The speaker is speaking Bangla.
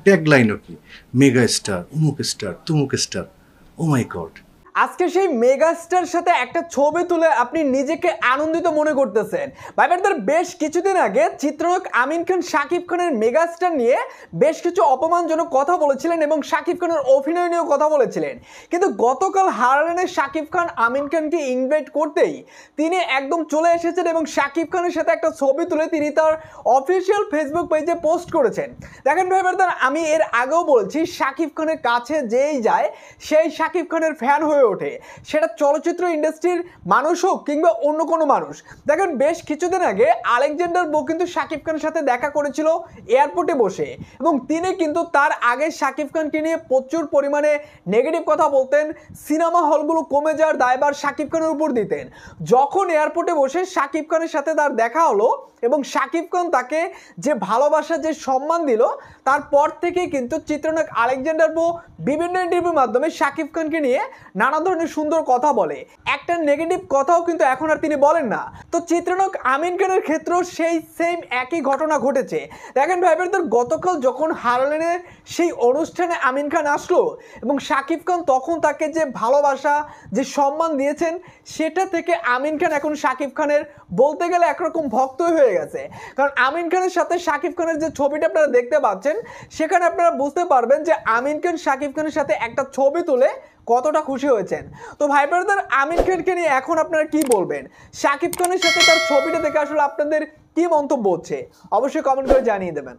ট্যাগলাইনও কি, মেগা স্টার, অমুক স্টার, তুমুক স্টার। ও মাই গড। আজকে সেই মেগাস্টার সাথে একটা ছবি তুলে আপনি নিজেকে আনন্দিত মনে করতেছেন। ভাইবারদের বেশ কিছুদিন আগে চিত্রনায়ক আমিন খান শাকিব খানের মেগাস্টার নিয়ে বেশ কিছু অপমানজনক কথা বলেছিলেন এবং শাকিব খানের অভিনয় নিয়েও কথা বলেছিলেন। কিন্তু গতকাল হারলেনে শাকিব খান আমিন খানকে ইনভাইট করতেই তিনি একদম চলে এসেছেন এবং শাকিব খানের সাথে একটা ছবি তুলে তিনি তার অফিসিয়াল ফেসবুক পেজে পোস্ট করেছেন। দেখেন ভাইবারদের, আমি এর আগেও বলছি শাকিব খানের কাছে যেই যায় সেই শাকিব খানের ফ্যান হয়ে ওঠে, সেটা চলচ্চিত্র ইন্ডাস্ট্রির মানুষ হোক কিংবা অন্য কোনো মানুষ। দেখেন বেশ কিছুদিন আগে আলেকজান্ডার বো কিন্তু শাকিব খানের সাথে দেখা করেছিল এয়ারপোর্টে বসে, এবং তিনি কিন্তু তার আগে শাকিব খানকে নিয়ে প্রচুর পরিমাণে নেগেটিভ কথা বলতেন। সিনেমা হলগুলো কমে যাওয়ার দায়ভার শাকিব খানের উপর দিতেন। যখন এয়ারপোর্টে বসে শাকিব খানের সাথে তার দেখা হলো এবং শাকিব খান তাকে যে ভালোবাসা, যে সম্মান দিল, তারপর থেকেই কিন্তু চিত্রনায়ক আলেকজান্ডার বো বিভিন্ন ইন্টারভিউর মাধ্যমে শাকিব খানকে নিয়ে নানা ধরনের সুন্দর কথা বলে। একটা নেগেটিভ কথাও কিন্তু এখন আর তিনি বলেন না। তো চিত্রনায়ক আমিন খানের ক্ষেত্রেও সেই সেম একই ঘটনা ঘটেছে। দেখেন ভাইবারদের, গতকাল যখন হারলেনের সেই অনুষ্ঠানে আমিন খান আসলো এবং শাকিব খান তখন তাকে যে ভালোবাসা, যে সম্মান দিয়েছেন, সেটা থেকে আমিন খান এখন শাকিব খানের বলতে গেলে একরকম ভক্তই হয়ে গেছে। কারণ আমিন খানের সাথে শাকিব খানের যে ছবিটা আপনারা দেখতে পাচ্ছেন, সেখানে আপনারা বুঝতে পারবেন যে আমিন খান শাকিব খানের সাথে একটা ছবি তুলে কতটা খুশি হয়েছেন। তো ভাই ব্রাদার, আমিন খানকে নিয়ে এখন আপনারা কি বলবেন? শাকিব খানের সাথে তার ছবিটা দেখে আসলে আপনাদের কি মন্তব্য হচ্ছে অবশ্যই কমেন্ট করে জানিয়ে দেবেন।